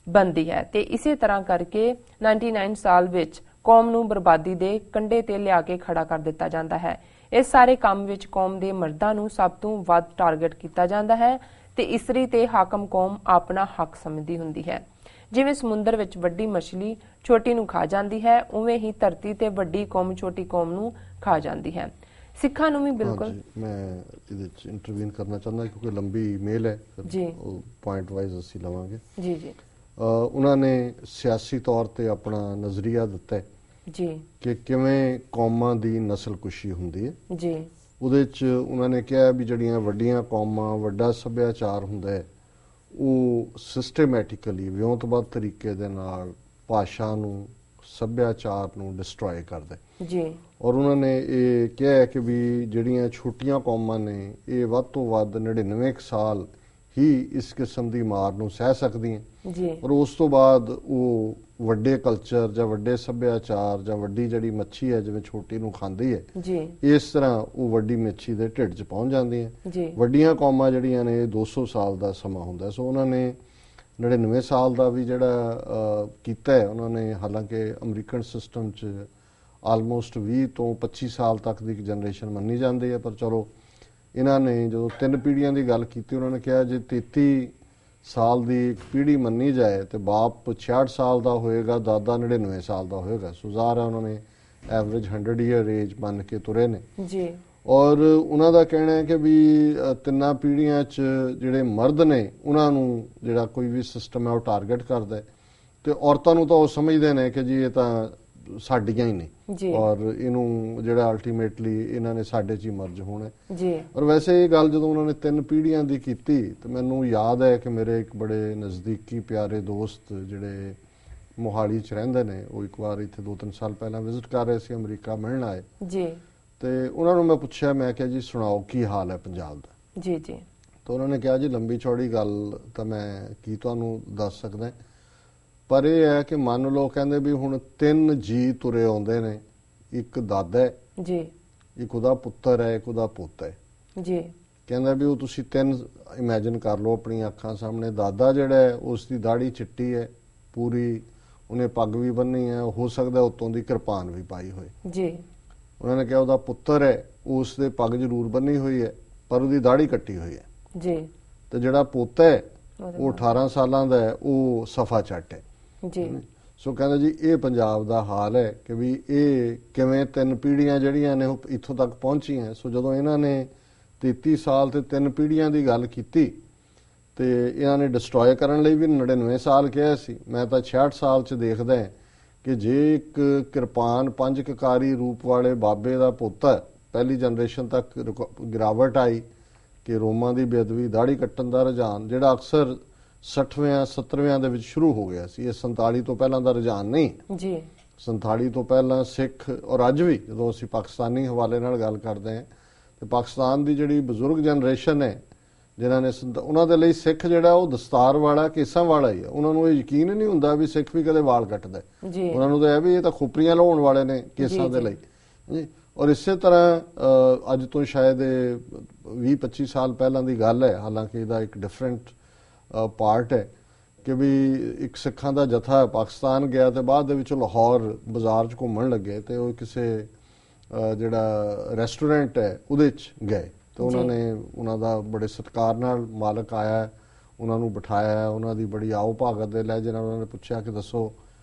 ਬਣਦੀ ਹੈ, ਤੇ ਇਸੇ ਤਰ੍ਹਾਂ ਕਰਕੇ 99 ਸਾਲ ਵਿੱਚ ਕੌਮ ਨੂੰ ਬਰਬਾਦੀ ਦੇ ਕੰਢੇ ਤੇ ਲਿਆ ਕੇ ਖੜਾ ਕਰ ਦਿੱਤਾ ਜਾਂਦਾ ਹੈ। ਇਸ ਸਾਰੇ ਕੰਮ ਵਿੱਚ ਕੌਮ ਦੇ ਮਰਦਾਂ ਨੂੰ ਸਭ ਤੋਂ ਵੱਧ ਟਾਰਗੇਟ ਕੀਤਾ ਜਾਂਦਾ ਹੈ, ਤੇ ਇਸਤਰੀ ਤੇ ਹਾਕਮ ਕੌਮ ਆਪਣਾ ਹੱਕ ਸਮਝਦੀ ਹੁੰਦੀ ਹੈ। ਜਿਵੇਂ ਸਮੁੰਦਰ ਵਿੱਚ ਵੱਡੀ ਮਛਲੀ ਛੋਟੀ ਨੂੰ ਖਾ ਜਾਂਦੀ ਹੈ, ਉਵੇਂ ਹੀ ਧਰਤੀ ਤੇ ਵੱਡੀ ਕੌਮ ਛੋਟੀ ਕੌਮ ਨੂੰ ਖਾ ਜਾਂਦੀ ਹੈ। ਸਿੱਖਾਂ ਨੂੰ ਵੀ ਬਿਲਕੁਲ ਮੈਂ ਇਹਦੇ ਵਿੱਚ ਇੰਟਰਵੀਨ ਕਰਨਾ ਚਾਹੁੰਦਾ ਕਿਉਂਕਿ ਲੰਬੀ ਈਮੇਲ ਹੈ ਜੀ, ਉਹ ਪੁਆਇੰਟ ਵਾਈਜ਼ ਅਸੀਂ ਲਵਾਂਗੇ ਜੀ ਜੀ। ਉਹਨਾਂ ਨੇ ਸਿਆਸੀ ਤੌਰ ਤੇ ਆਪਣਾ ਨਜ਼ਰੀਆ ਦਿੱਤਾ ਹੈ ਜੀ ਕਿ ਕਿਵੇਂ ਕੌਮਾਂ ਦੀ ਨਸਲਕੁਸ਼ੀ ਹੁੰਦੀ ਹੈ। ਜੀ ਉਹਦੇ 'ਚ ਉਹਨਾਂ ਨੇ ਕਿਹਾ ਵੀ ਜਿਹੜੀਆਂ ਵੱਡੀਆਂ ਕੌਮਾਂ, ਵੱਡਾ ਸੱਭਿਆਚਾਰ ਹੁੰਦਾ ਹੈ, ਉਹ ਸਿਸਟੇਮੈਟਿਕਲੀ ਵਿਉਂਤਬੱਧ ਤਰੀਕੇ ਦੇ ਨਾਲ ਭਾਸ਼ਾ ਨੂੰ, ਸੱਭਿਆਚਾਰ ਨੂੰ ਡਿਸਟਰੋਏ ਕਰਦਾ ਹੈ। ਜੀ ਔਰ ਉਹਨਾਂ ਨੇ ਇਹ ਕਿਹਾ ਕਿ ਵੀ ਜਿਹੜੀਆਂ ਛੋਟੀਆਂ ਕੌਮਾਂ ਨੇ ਇਹ ਵੱਧ ਤੋਂ ਵੱਧ 99 ਕੁ ਸਾਲ ਹੀ ਇਸ ਕਿਸਮ ਦੀ ਮਾਰ ਨੂੰ ਸਹਿ ਸਕਦੀਆਂ ਜੀ ਔਰ ਉਸ ਤੋਂ ਬਾਅਦ ਉਹ ਵੱਡੇ ਕਲਚਰ ਜਾਂ ਵੱਡੇ ਸੱਭਿਆਚਾਰ ਜਾਂ ਵੱਡੀ ਜਿਹੜੀ ਮੱਛੀ ਹੈ ਜਿਵੇਂ ਛੋਟੀ ਨੂੰ ਖਾਂਦੀ ਹੈ, ਜੀ ਇਸ ਤਰ੍ਹਾਂ ਉਹ ਵੱਡੀ ਮੱਛੀ ਦੇ ਢਿੱਡ 'ਚ ਪਹੁੰਚ ਜਾਂਦੀਆਂ। ਜੀ ਵੱਡੀਆਂ ਕੌਮਾਂ ਜਿਹੜੀਆਂ ਨੇ 200 ਸਾਲ ਦਾ ਸਮਾਂ ਹੁੰਦਾ। ਸੋ ਉਹਨਾਂ ਨੇ 99 ਸਾਲ ਦਾ ਵੀ ਜਿਹੜਾ ਕੀਤਾ ਹੈ ਉਹਨਾਂ ਨੇ। ਹਾਲਾਂਕਿ ਅਮਰੀਕਨ ਸਿਸਟਮ 'ਚ ਆਲਮੋਸਟ 20 ਤੋਂ 25 ਸਾਲ ਤੱਕ ਦੀ ਇੱਕ ਜਨਰੇਸ਼ਨ ਮੰਨੀ ਜਾਂਦੀ ਹੈ, ਪਰ ਚਲੋ ਇਹਨਾਂ ਨੇ ਜਦੋਂ 3 ਪੀੜ੍ਹੀਆਂ ਦੀ ਗੱਲ ਕੀਤੀ, ਉਹਨਾਂ ਨੇ ਕਿਹਾ ਜੇ 33 ਸਾਲ ਦੀ ਇੱਕ ਪੀੜ੍ਹੀ ਮੰਨੀ ਜਾਏ ਤੇ ਬਾਪ 66 ਸਾਲ ਦਾ ਹੋਏਗਾ, ਦਾਦਾ 99 ਸਾਲ ਦਾ ਹੋਏਗਾ। ਸੋ ਜ਼ਾਹਰ ਹੈ ਉਹਨਾਂ ਨੇ ਐਵਰੇਜ 100 ਈਅਰ ਏਜ ਮੰਨ ਕੇ ਤੁਰੇ ਨੇ। ਜੀ ਔਰ ਉਹਨਾਂ ਦਾ ਕਹਿਣਾ ਹੈ ਕਿ ਵੀ 3 ਪੀੜ੍ਹੀਆਂ 'ਚ ਜਿਹੜੇ ਮਰਦ ਨੇ ਉਹਨਾਂ ਨੂੰ ਜਿਹੜਾ ਕੋਈ ਵੀ ਸਿਸਟਮ ਹੈ ਉਹ ਟਾਰਗੇਟ ਕਰਦਾ ਹੈ ਤੇ ਔਰਤਾਂ ਨੂੰ ਤਾਂ ਉਹ ਸਮਝਦੇ ਨੇ ਕਿ ਜੀ ਇਹ ਤਾਂ ਸਾਡੀਆਂ ਹੀ ਨੇ ਜੀ ਔਰ ਇਹਨੂੰ ਜਿਹੜਾ ਅਲਟੀਮੇਟਲੀ ਇਹਨਾਂ ਨੇ ਸਾਡੇ 'ਚ ਹੀ ਮਰਜ ਹੋਣਾ। ਜੀ ਔਰ ਵੈਸੇ ਇਹ ਗੱਲ ਜਦੋਂ ਉਹਨਾਂ ਨੇ 3 ਪੀੜ੍ਹੀਆਂ ਦੀ ਕੀਤੀ ਤੇ ਮੈਨੂੰ ਯਾਦ ਹੈ ਕਿ ਮੇਰੇ ਇੱਕ ਬੜੇ ਨਜ਼ਦੀਕੀ ਪਿਆਰੇ ਦੋਸਤ ਜਿਹੜੇ ਮੋਹਾਲੀ 'ਚ ਰਹਿੰਦੇ ਨੇ, ਉਹ ਇੱਕ ਵਾਰ ਇੱਥੇ 2-3 ਸਾਲ ਪਹਿਲਾਂ ਵਿਜ਼ਿਟ ਕਰ ਰਹੇ ਸੀ, ਅਮਰੀਕਾ ਮਿਲਣ ਆਏ ਜੀ ਤੇ ਉਹਨਾਂ ਨੂੰ ਮੈਂ ਪੁੱਛਿਆ, ਮੈਂ ਕਿਹਾ ਜੀ ਸੁਣਾਓ ਕੀ ਹਾਲ ਹੈ ਪੰਜਾਬ ਦਾ। ਜੀ ਜੀ ਤਾਂ ਉਹਨਾਂ ਨੇ ਕਿਹਾ ਜੀ ਲੰਬੀ ਚੌੜੀ ਗੱਲ ਤਾਂ ਮੈਂ ਕੀ ਤੁਹਾਨੂੰ ਦੱਸ ਸਕਦਾ, ਪਰ ਇਹ ਹੈ ਕਿ ਮੰਨ ਲਓ ਕਹਿੰਦੇ ਵੀ ਹੁਣ 3 ਜੀ ਤੁਰੇ ਆਉਂਦੇ ਨੇ, ਇੱਕ ਦਾਦਾ ਹੈ ਜੀ ਇੱਕ ਉਹਦਾ ਪੁੱਤਰ ਹੈ, ਇੱਕ ਉਹਦਾ ਪੁੱਤ ਹੈ। ਜੀ ਕਹਿੰਦਾ ਵੀ ਉਹ ਤੁਸੀਂ 3 ਇਮੇਜਿਨ ਕਰ ਲਓ ਆਪਣੀਆਂ ਅੱਖਾਂ ਸਾਹਮਣੇ। ਦਾਦਾ ਜਿਹੜਾ ਹੈ ਉਸ ਦੀ ਦਾੜੀ ਚਿੱਟੀ ਹੈ ਪੂਰੀ, ਉਹਨੇ ਪੱਗ ਵੀ ਬੰਨੀ ਹੈ, ਹੋ ਸਕਦਾ ਉੱਤੋਂ ਦੀ ਕਿਰਪਾਨ ਵੀ ਪਾਈ ਹੋਏ। ਜੀ ਉਹਨਾਂ ਨੇ ਕਿਹਾ ਉਹਦਾ ਪੁੱਤਰ ਹੈ ਉਸ ਦੇ ਪੱਗ ਜ਼ਰੂਰ ਬੰਨੀ ਹੋਈ ਹੈ ਪਰ ਉਹਦੀ ਦਾੜੀ ਕੱਟੀ ਹੋਈ ਹੈ। ਜੀ ਤੇ ਜਿਹੜਾ ਪੋਤਾ ਹੈ ਉਹ 18 ਸਾਲਾਂ ਦਾ ਹੈ, ਉਹ ਸਫਾ ਚੱਟ ਹੈ। ਜੀ ਸੋ ਕਹਿੰਦਾ ਜੀ ਇਹ ਪੰਜਾਬ ਦਾ ਹਾਲ ਹੈ ਕਿ ਵੀ ਇਹ ਕਿਵੇਂ 3 ਪੀੜ੍ਹੀਆਂ ਜਿਹੜੀਆਂ ਨੇ ਉਹ ਇੱਥੋਂ ਤੱਕ ਪਹੁੰਚੀਆਂ। ਸੋ ਜਦੋਂ ਇਹਨਾਂ ਨੇ 33 ਸਾਲ ਤੇ 3 ਪੀੜ੍ਹੀਆਂ ਦੀ ਗੱਲ ਕੀਤੀ ਤੇ ਇਹਨਾਂ ਨੇ ਡਿਸਟਰੋਏ ਕਰਨ ਲਈ ਵੀ 99 ਸਾਲ ਕਿਹਾ ਸੀ। ਮੈਂ ਤਾਂ 66 ਸਾਲ 'ਚ ਦੇਖਦਾ ਕਿ ਜੇ ਇੱਕ ਕਿਰਪਾਨ 5 ਕਕਾਰੀ ਰੂਪ ਵਾਲੇ ਬਾਬੇ ਦਾ ਪੁੱਤ ਹੈ, ਪਹਿਲੀ ਜਨਰੇਸ਼ਨ ਤੱਕ ਗਿਰਾਵਟ ਆਈ ਕਿ ਰੋਮਾਂ ਦੀ ਬੇਅਦਬੀ, ਦਾੜੀ ਕੱਟਣ ਦਾ ਰੁਝਾਨ ਜਿਹੜਾ ਅਕਸਰ 60ਵਿਆਂ 70ਵਿਆਂ ਦੇ ਵਿੱਚ ਸ਼ੁਰੂ ਹੋ ਗਿਆ ਸੀ, ਇਹ 47 ਤੋਂ ਪਹਿਲਾਂ ਦਾ ਰੁਝਾਨ ਨਹੀਂ ਜੀ 47 ਤੋਂ ਪਹਿਲਾਂ ਸਿੱਖ ਔਰ ਅੱਜ ਵੀ ਜਦੋਂ ਅਸੀਂ ਪਾਕਿਸਤਾਨੀ ਹਵਾਲੇ ਨਾਲ ਗੱਲ ਕਰਦੇ ਹਾਂ ਤੇ ਪਾਕਿਸਤਾਨ ਦੀ ਜਿਹੜੀ ਬਜ਼ੁਰਗ ਜਨਰੇਸ਼ਨ ਹੈ ਜਿਨ੍ਹਾਂ ਨੇ ਉਹਨਾਂ ਦੇ ਲਈ ਸਿੱਖ ਜਿਹੜਾ ਉਹ ਦਸਤਾਰ ਵਾਲਾ, ਕੇਸਾਂ ਵਾਲਾ ਹੀ ਹੈ। ਉਹਨਾਂ ਨੂੰ ਇਹ ਯਕੀਨ ਨਹੀਂ ਹੁੰਦਾ ਵੀ ਸਿੱਖ ਵੀ ਕਦੇ ਵਾਲ ਕੱਟਦਾ। ਉਹਨਾਂ ਨੂੰ ਤਾਂ ਇਹ ਵੀ ਇਹ ਤਾਂ ਖੋਪਰੀਆਂ ਲਾਉਣ ਵਾਲੇ ਨੇ ਕੇਸਾਂ ਦੇ ਲਈ ਜੀ। ਔਰ ਇਸੇ ਤਰ੍ਹਾਂ ਅੱਜ ਤੋਂ ਸ਼ਾਇਦ 20-25 ਸਾਲ ਪਹਿਲਾਂ ਦੀ ਗੱਲ ਹੈ, ਹਾਲਾਂਕਿ ਇਹਦਾ ਇੱਕ ਡਿਫਰੈਂਟ ਪਾਰਟ ਹੈ ਕਿ ਵੀ ਇੱਕ ਸਿੱਖਾਂ ਦਾ ਜਥਾ ਪਾਕਿਸਤਾਨ ਗਿਆ ਤੇ ਬਾਅਦ ਦੇ ਵਿੱਚ ਲਾਹੌਰ ਬਾਜ਼ਾਰ 'ਚ ਘੁੰਮਣ ਲੱਗੇ ਤੇ ਉਹ ਕਿਸੇ ਜਿਹੜਾ ਰੈਸਟੋਰੈਂਟ ਹੈ ਉਹਦੇ 'ਚ ਗਏ ਤੇ ਉਹਨਾਂ ਨੇ ਉਹਨਾਂ ਦਾ ਬੜੇ ਸਤਿਕਾਰ ਨਾਲ ਮਾਲਕ ਆਇਆ, ਉਹਨਾਂ ਨੂੰ ਬਿਠਾਇਆ, ਉਹਨਾਂ ਦੀ ਬੜੀ ਆਓ ਭਾਗਤ ਦੇ ਲਹਿਜੇ ਨਾਲ ਉਹਨਾਂ ਨੇ ਪੁੱਛਿਆ ਕਿ ਦੱਸੋ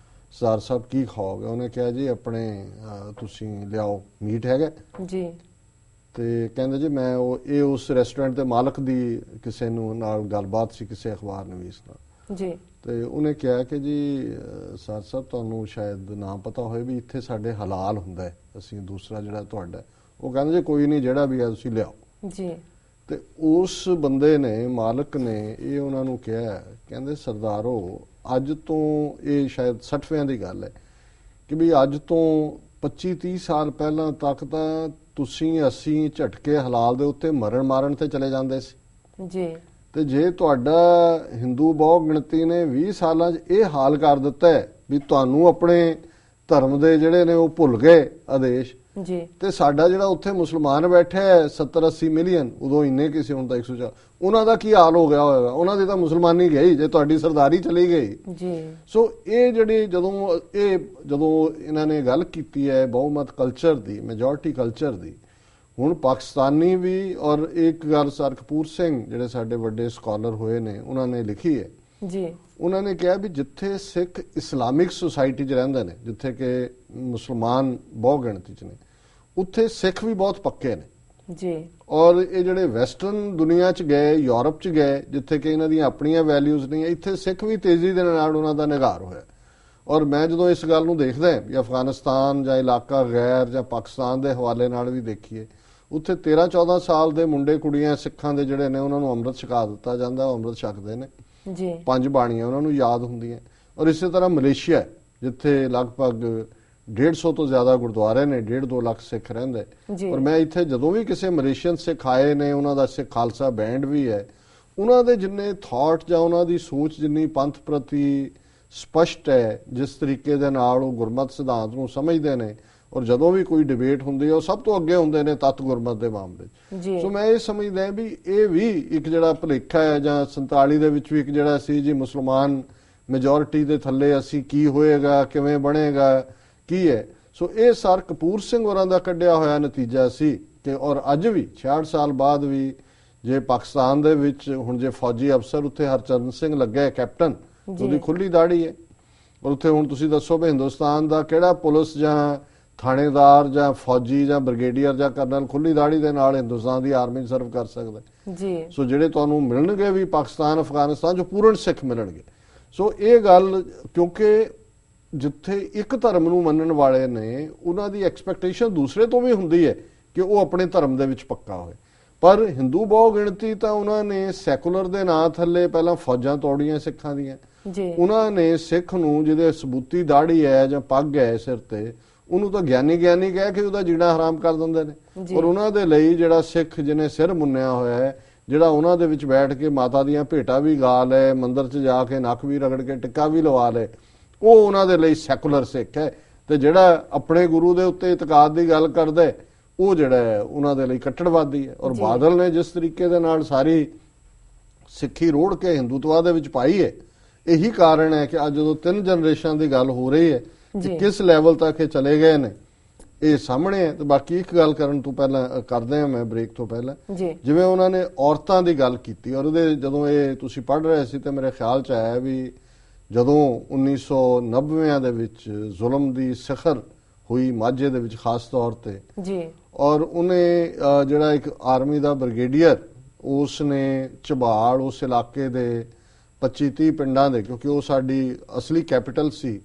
ਸਰਦਾਰ ਸਾਹਿਬ ਕੀ ਖਾਓਗੇ। ਉਹਨੇ ਕਿਹਾ ਜੀ ਆਪਣੇ ਤੁਸੀਂ ਲਿਆਓ ਮੀਟ ਹੈਗਾ ਜੀ। ਤੇ ਕਹਿੰਦੇ ਜੀ ਮੈਂ ਇਹ ਉਸ ਰੈਸਟੋਰੈਂਟ ਦੇ ਮਾਲਕ ਦੀ ਕਿਸੇ ਨੂੰ ਨਾਲ ਗੱਲਬਾਤ ਸੀ, ਕਿਸੇ ਅਖਬਾਰ ਨਵੀਸ ਨਾਲ ਜੀ। ਤੇ ਉਹਨੇ ਕਿਹਾ ਕਿ ਜੀ ਸਰਦਾਰ ਸਾਹਿਬ ਤੁਹਾਨੂੰ ਸ਼ਾਇਦ ਨਾ ਪਤਾ ਹੋਵੇ ਵੀ ਇੱਥੇ ਸਾਡੇ ਹਲਾਲ ਹੁੰਦਾ ਹੈ, ਅਸੀਂ ਦੂਸਰਾ ਜਿਹੜਾ ਤੁਹਾਡਾ। ਉਹ ਕਹਿੰਦੇ ਜੀ ਕੋਈ ਨਹੀਂ, ਜਿਹੜਾ ਵੀ ਹੈ ਤੁਸੀਂ ਲਿਆਓ ਜੀ। ਤੇ ਉਸ ਬੰਦੇ ਨੇ, ਮਾਲਕ ਨੇ ਇਹ ਉਹਨਾਂ ਨੂੰ ਕਿਹਾ, ਕਹਿੰਦੇ ਸਰਦਾਰੋ ਅੱਜ ਤੋਂ ਇਹ ਸ਼ਾਇਦ 60ਵਿਆਂ ਦੀ ਗੱਲ ਹੈ ਕਿ ਵੀ ਅੱਜ ਤੋਂ 25-30 ਸਾਲ ਪਹਿਲਾਂ ਤੱਕ ਤਾਂ ਤੁਸੀਂ ਅਸੀਂ ਝਟਕੇ ਹਲਾਲ ਦੇ ਉੱਤੇ ਮਰਨ ਮਾਰਨ ਤੇ ਚਲੇ ਜਾਂਦੇ ਸੀ ਜੀ। ਤੇ ਜੇ ਤੁਹਾਡਾ ਹਿੰਦੂ ਬਹੁ ਗਿਣਤੀ ਨੇ 20 ਸਾਲਾਂ 'ਚ ਇਹ ਹਾਲ ਕਰ ਦਿੱਤਾ ਹੈ ਵੀ ਤੁਹਾਨੂੰ ਆਪਣੇ ਧਰਮ ਦੇ ਜਿਹੜੇ ਨੇ ਉਹ ਭੁੱਲ ਗਏ ਆਦੇਸ਼ ਜੀ, ਤੇ ਸਾਡਾ ਜਿਹੜਾ ਉੱਥੇ ਮੁਸਲਮਾਨ ਬੈਠੇ ਹੈ 70-80 ਮਿਲੀਅਨ, ਉਦੋਂ ਇੰਨੇ ਕਿਸੇ ਹੁਣ ਤਾਂ 104, ਉਹਨਾਂ ਦਾ ਕੀ ਹਾਲ ਹੋ ਗਿਆ ਹੋਵੇਗਾ। ਉਹਨਾਂ ਦੀ ਤਾਂ ਮੁਸਲਮਾਨੀ ਗਈ ਜੇ ਤੁਹਾਡੀ ਸਰਦਾਰੀ ਚਲੀ ਗਈ ਜੀ। ਸੋ ਇਹ ਜਿਹੜੀ ਜਦੋਂ ਇਹਨਾਂ ਨੇ ਗੱਲ ਕੀਤੀ ਹੈ ਬਹੁਮਤ ਕਲਚਰ ਦੀ, ਮੈਜੋਰਟੀ ਕਲਚਰ ਦੀ, ਹੁਣ ਪਾਕਿਸਤਾਨੀ ਵੀ ਔਰ ਇੱਕ ਗੱਲ ਸਰ ਕਪੂਰ ਸਿੰਘ ਜਿਹੜੇ ਸਾਡੇ ਵੱਡੇ ਸਕਾਲਰ ਹੋਏ ਨੇ ਉਹਨਾਂ ਨੇ ਲਿਖੀ ਹੈ ਜੀ। ਉਹਨਾਂ ਨੇ ਕਿਹਾ ਵੀ ਜਿੱਥੇ ਸਿੱਖ ਇਸਲਾਮਿਕ ਸੁਸਾਇਟੀ 'ਚ ਰਹਿੰਦੇ ਨੇ, ਜਿੱਥੇ ਕਿ ਮੁਸਲਮਾਨ ਬਹੁ ਗਿਣਤੀ 'ਚ ਨੇ, ਉੱਥੇ ਸਿੱਖ ਵੀ ਬਹੁਤ ਪੱਕੇ ਨੇ ਜੀ। ਔਰ ਇਹ ਜਿਹੜੇ ਵੈਸਟਰਨ ਦੁਨੀਆ 'ਚ ਗਏ, ਯੂਰਪ 'ਚ ਗਏ, ਜਿੱਥੇ ਕਿ ਇਹਨਾਂ ਦੀਆਂ ਆਪਣੀਆਂ ਵੈਲਿਊਜ਼ ਨਹੀਂ, ਇੱਥੇ ਸਿੱਖ ਵੀ ਤੇਜ਼ੀ ਦੇ ਨਾਲ ਉਹਨਾਂ ਦਾ ਨਿਘਾਰ ਹੋਇਆ। ਔਰ ਮੈਂ ਜਦੋਂ ਇਸ ਗੱਲ ਨੂੰ ਦੇਖਦਾ ਵੀ ਅਫਗਾਨਿਸਤਾਨ ਜਾਂ ਇਲਾਕਾ ਗੈਰ ਜਾਂ ਪਾਕਿਸਤਾਨ ਦੇ ਹਵਾਲੇ ਨਾਲ ਵੀ ਦੇਖੀਏ, ਉੱਥੇ 13-14 ਸਾਲ ਦੇ ਮੁੰਡੇ ਕੁੜੀਆਂ ਸਿੱਖਾਂ ਦੇ ਜਿਹੜੇ ਨੇ ਉਹਨਾਂ ਨੂੰ ਅੰਮ੍ਰਿਤ ਛਕਾ ਦਿੱਤਾ ਜਾਂਦਾ, ਉਹ ਅੰਮ੍ਰਿਤ ਛਕਦੇ ਨੇ ਜੀ। 5 ਬਾਣੀਆਂ ਉਹਨਾਂ ਨੂੰ ਯਾਦ ਹੁੰਦੀਆਂ। ਔਰ ਇਸੇ ਤਰ੍ਹਾਂ ਮਲੇਸ਼ੀਆ, ਜਿੱਥੇ ਲਗਭਗ 150 ਤੋਂ ਜ਼ਿਆਦਾ ਗੁਰਦੁਆਰੇ ਨੇ, 1.5-2 ਲੱਖ ਸਿੱਖ ਰਹਿੰਦੇ। ਔਰ ਮੈਂ ਇੱਥੇ ਜਦੋਂ ਵੀ ਕਿਸੇ ਮਲੇਸ਼ੀਅਨ ਸਿੱਖ ਆਏ ਨੇ, ਉਹਨਾਂ ਦਾ ਸਿੱਖ ਖਾਲਸਾ ਬੈਂਡ ਵੀ ਹੈ, ਉਹਨਾਂ ਦੇ ਜਿੰਨੇ ਥਾਟ ਜਾਂ ਉਹਨਾਂ ਦੀ ਸੋਚ ਜਿੰਨੀ ਪੰਥ ਪ੍ਰਤੀ ਸਪਸ਼ਟ ਹੈ, ਜਿਸ ਤਰੀਕੇ ਦੇ ਨਾਲ ਉਹ ਗੁਰਮਤ ਸਿਧਾਂਤ ਨੂੰ ਸਮਝਦੇ ਨੇ, ਔਰ ਜਦੋਂ ਵੀ ਕੋਈ ਡਿਬੇਟ ਹੁੰਦੀ ਹੈ ਉਹ ਸਭ ਤੋਂ ਅੱਗੇ ਹੁੰਦੇ ਨੇ ਤੱਤ ਗੁਰਮਤ ਦੇ ਮਾਮਲੇ 'ਚ। ਸੋ ਮੈਂ ਇਹ ਸਮਝਦਾ ਵੀ ਇਹ ਵੀ ਇੱਕ ਜਿਹੜਾ ਭੁਲੇਖਾ ਹੈ, ਜਾਂ 47 ਦੇ ਵਿੱਚ ਵੀ ਇੱਕ ਜਿਹੜਾ ਸੀ ਜੀ ਮੁਸਲਮਾਨ ਮੈਜੋਰਿਟੀ ਦੇ ਥੱਲੇ ਅਸੀਂ ਕੀ ਹੋਏਗਾ, ਕਿਵੇਂ ਬਣੇਗਾ, ਕੀ ਹੈ। ਸੋ ਇਹ ਸਰ ਕਪੂਰ ਸਿੰਘ ਹੋਰਾਂ ਦਾ ਕੱਢਿਆ ਹੋਇਆ ਨਤੀਜਾ ਸੀ ਕਿ ਔਰ ਅੱਜ ਵੀ 66 ਸਾਲ ਬਾਅਦ ਵੀ ਜੇ ਪਾਕਿਸਤਾਨ ਦੇ ਵਿੱਚ ਹੁਣ ਜੇ ਫੌਜੀ ਅਫਸਰ ਉੱਥੇ ਹਰਚਰਨ ਸਿੰਘ ਲੱਗਾ ਕੈਪਟਨ, ਉਹਦੀ ਖੁੱਲੀ ਦਾੜੀ ਹੈ। ਔਰ ਉੱਥੇ ਹੁਣ ਤੁਸੀਂ ਦੱਸੋ ਵੀ ਹਿੰਦੁਸਤਾਨ ਦਾ ਕਿਹੜਾ ਪੁਲਿਸ ਜਾਂ ਥਾਣੇਦਾਰ ਜਾਂ ਫੌਜੀ ਜਾਂ ਬ੍ਰਿਗੇਡੀਅਰ ਜਾਂ ਕਰਨਲ ਖੁੱਲੀ ਦਾੜੀ ਦੇ ਨਾਲ ਹਿੰਦੁਸਤਾਨ ਦੀ ਆਰਮੀ ਸਰਵ ਕਰ ਸਕਦਾ ਜੀ। ਸੋ ਜਿਹੜੇ ਤੁਹਾਨੂੰ ਮਿਲਣਗੇ ਵੀ ਪਾਕਿਸਤਾਨ ਅਫਗਾਨਿਸਤਾਨ ਜੋ ਪੂਰਨ ਸਿੱਖ ਮਿਲਣਗੇ। ਸੋ ਇਹ ਗੱਲ, ਕਿਉਂਕਿ ਜਿੱਥੇ ਇੱਕ ਧਰਮ ਨੂੰ ਮੰਨਣ ਵਾਲੇ ਨੇ, ਉਹਨਾਂ ਦੀ ਐਕਸਪੈਕਟੇਸ਼ਨ ਦੂਸਰੇ ਤੋਂ ਵੀ ਹੁੰਦੀ ਹੈ ਕਿ ਉਹ ਆਪਣੇ ਧਰਮ ਦੇ ਵਿੱਚ ਪੱਕਾ ਹੋਏ। ਪਰ ਹਿੰਦੂ ਬਹੁ ਗਿਣਤੀ ਤਾਂ ਉਹਨਾਂ ਨੇ ਸੈਕੂਲਰ ਦੇ ਨਾਂ ਥੱਲੇ ਪਹਿਲਾਂ ਫੌਜਾਂ ਤੋੜੀਆਂ ਸਿੱਖਾਂ ਦੀਆਂ। ਉਹਨਾਂ ਨੇ ਸਿੱਖ ਨੂੰ ਜਿਹਦੇ ਸਬੂਤੀ ਦਾੜੀ ਹੈ ਜਾਂ ਪੱਗ ਹੈ ਸਿਰ ਤੇ, ਉਹਨੂੰ ਤਾਂ ਗਿਆਨੀ ਕਹਿ ਕੇ ਉਹਦਾ ਜੀਣਾ ਹਰਾਮ ਕਰ ਦਿੰਦੇ ਨੇ। ਔਰ ਉਹਨਾਂ ਦੇ ਲਈ ਜਿਹੜਾ ਸਿੱਖ ਜਿਹਨੇ ਸਿਰ ਮੁੰਨਿਆ ਹੋਇਆ ਹੈ, ਜਿਹੜਾ ਉਹਨਾਂ ਦੇ ਵਿੱਚ ਬੈਠ ਕੇ ਮਾਤਾ ਦੀਆਂ ਭੇਟਾਂ ਵੀ ਗਾ ਲੈ, ਮੰਦਿਰ 'ਚ ਜਾ ਕੇ ਨੱਕ ਵੀ ਰਗੜ ਕੇ ਟਿੱਕਾ ਵੀ ਲਵਾ ਲੈ, ਉਹ ਉਹਨਾਂ ਦੇ ਲਈ ਸੈਕੂਲਰ ਸਿੱਖ ਹੈ। ਤੇ ਜਿਹੜਾ ਆਪਣੇ ਗੁਰੂ ਦੇ ਉੱਤੇ ਇਤਕਾਦ ਦੀ ਗੱਲ ਕਰਦਾ ਉਹ ਜਿਹੜਾ ਹੈ ਉਹਨਾਂ ਦੇ ਲਈ ਕੱਟੜਵਾਦੀ ਹੈ। ਔਰ ਬਾਦਲ ਨੇ ਜਿਸ ਤਰੀਕੇ ਦੇ ਨਾਲ ਸਾਰੀ ਸਿੱਖੀ ਰੋੜ ਕੇ ਹਿੰਦੂਤਵਾ ਦੇ ਵਿੱਚ ਪਾਈ ਹੈ, ਇਹੀ ਕਾਰਨ ਹੈ ਕਿ ਅੱਜ ਜਦੋਂ 3 ਜਨਰੇਸ਼ਨ ਦੀ ਗੱਲ ਹੋ ਰਹੀ ਹੈ ਕਿ ਕਿਸ ਲੈਵਲ ਤੱਕ ਇਹ ਚਲੇ ਗਏ ਨੇ, ਇਹ ਸਾਹਮਣੇ ਹੈ। ਤੇ ਬਾਕੀ ਇੱਕ ਗੱਲ ਕਰਨ ਤੋਂ ਪਹਿਲਾਂ ਕਰਦੇ ਹਾਂ, ਮੈਂ ਬ੍ਰੇਕ ਤੋਂ ਪਹਿਲਾਂ, ਜਿਵੇਂ ਉਹਨਾਂ ਨੇ ਔਰਤਾਂ ਦੀ ਗੱਲ ਕੀਤੀ, ਔਰ ਉਹਦੇ ਜਦੋਂ ਇਹ ਤੁਸੀਂ ਪੜ੍ਹ ਰਹੇ ਸੀ ਤੇ ਮੇਰੇ ਖਿਆਲ 'ਚ ਆਇਆ ਵੀ ਜਦੋਂ 1990 ਦੇ ਵਿੱਚ ਜ਼ੁਲਮ ਦੀ ਸਿਖਰ ਹੋਈ ਮਾਝੇ ਦੇ ਵਿੱਚ ਖਾਸ ਤੌਰ ਤੇ ਜੀ, ਔਰ ਉਹਨੇ ਜਿਹੜਾ ਇੱਕ ਆਰਮੀ ਦਾ ਬ੍ਰਿਗੇਡੀਅਰ, ਉਸ ਨੇ ਝਬਾੜ ਉਸ ਇਲਾਕੇ ਦੇ 25-30 ਪਿੰਡਾਂ ਦੇ, ਕਿਉਂਕਿ ਉਹ ਸਾਡੀ ਅਸਲੀ ਕੈਪੀਟਲ ਸੀ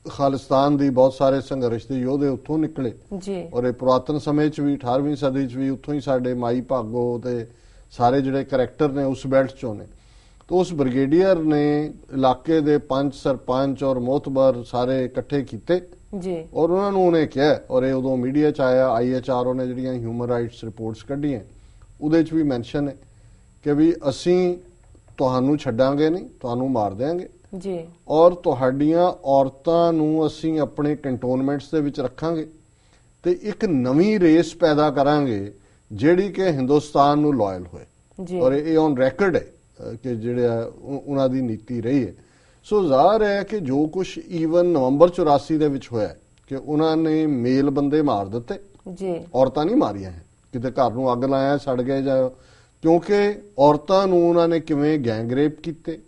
ਖਾਲਿਸਤਾਨ ਦੀ, ਬਹੁਤ ਸਾਰੇ ਸੰਘਰਸ਼ ਦੇ ਯੋਧੇ ਉੱਥੋਂ ਨਿਕਲੇ ਜੀ। ਔਰ ਇਹ ਪੁਰਾਤਨ ਸਮੇਂ 'ਚ ਵੀ 18ਵੀਂ ਸਦੀ 'ਚ ਵੀ ਉੱਥੋਂ ਹੀ ਸਾਡੇ ਮਾਈ ਭਾਗੋ ਤੇ ਸਾਰੇ ਜਿਹੜੇ ਕਰੈਕਟਰ ਨੇ ਉਸ ਬੈਲਟ 'ਚੋਂ ਨੇ। तो उस ब्रिगेडियर ने इलाके दे 5 सरपंच और मोहतबर सारे इकट्ठे किए और उन्होंने कहा, और ये उदों मीडिया च आया, IHRO ने जिहड़ियां ह्यूमन राइट्स रिपोर्ट्स कढ़ियां उहदे च भी मैंशन है कि भी असीं तुहानूं छड्डांगे नहीं, तुहानूं मार देंगे जी, और तुहाडीआं औरतां नूं असीं अपने कैंटोनमेंट्स दे विच रखांगे ते एक नवीं रेस पैदा करांगे जिहड़ी कि हिंदुस्तान नूं लॉयल होए। और ये ऑन रैकड है कि जिहड़ा उन्हां दी नीति रही है। सो ज़ाहिर है कि जो कुछ ईवन नवंबर 84 दे विच होया कि उन्होंने मेल बंदे मार दिते जी, औरतां नहीं मारियां हैं, किते घर नूं अग लाया सड़ गए जाओ, क्योंकि औरतां नूं उन्होंने किवें गैंगरेप कीते।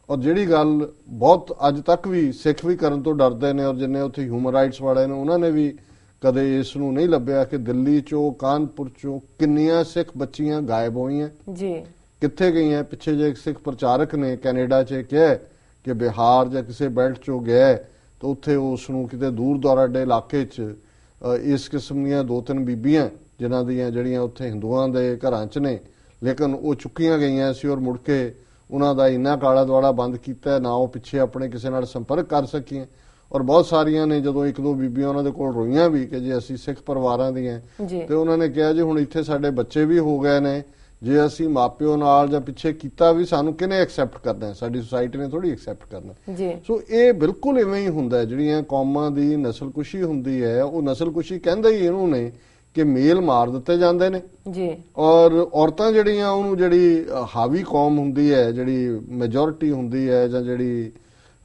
और जिहड़ी गल बहुत अज तक भी सिख भी करन तो डरदे ने, और जिन्ने उत्थे ह्यूमन राइट्स वाले ने उन्होंने भी कदे इस नूं नहीं लभ्या कि दिल्ली चों कानपुर चों किन्नियां सिख बच्चियां गायब होईयां जी, कित्थे गईयां। पिछे जे एक सिख प्रचारक ने कैनेडा च कहा कि बिहार या किसी बेल्ट चो गया तो उत्थे उसनूं किते दूर दराडे इलाके च इस किस्म दीयां 2-3 बीबियां जिन्हां दीयां जिहड़ियां उत्थे हिंदुआं दे घरां च ने, लेकिन वो चुक्कियां गईयां सी और मुड़ के उन्हां दा इन्ना काला दुआड़ा बंद कीता ना वो पिछे अपने किसी नाल संपर्क कर सकीआं। और बहुत सारियां ने जदों 1-2 बीबियां उन्हां दे कोल रोईयां भी कि जे असीं सिख परिवारां दीआं ते उन्हां ने कहा जी हुण इत्थे साडे बच्चे भी हो गए ने, जे असीं मापिओ नाल जां पिछे कीता भी सानूं किहने एक्सैप्ट करना है, साडी सोसाइटी ने थोड़ी एक्सैप्ट करना जी। सो ये बिल्कुल इवें ही हुंदा है, जिहड़ियां कौमां दी नस्लकुशी हुंदी है वो नस्लकुशी कहंदे ही इहनूं ने कि मेल मार दिते जांदे ने जी, और औरतां जिहड़ियां ओहनूं जिहड़ी हावी कौम हुंदी है, जिहड़ी मैजोरिटी हुंदी है जां जिहड़ी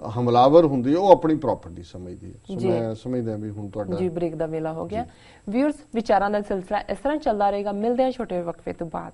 हमलावर हुंदी है वो अपनी प्रॉपर्टी समझदी है। सो मैं समझदा भी हुण तुहाडा जी ब्रेक दा वेला हो गया। व्यूअर्स विचारां दा सिलसिला इस तरह चलदा रहेगा, मिलदे हां छोटे वक्फे तो बाद।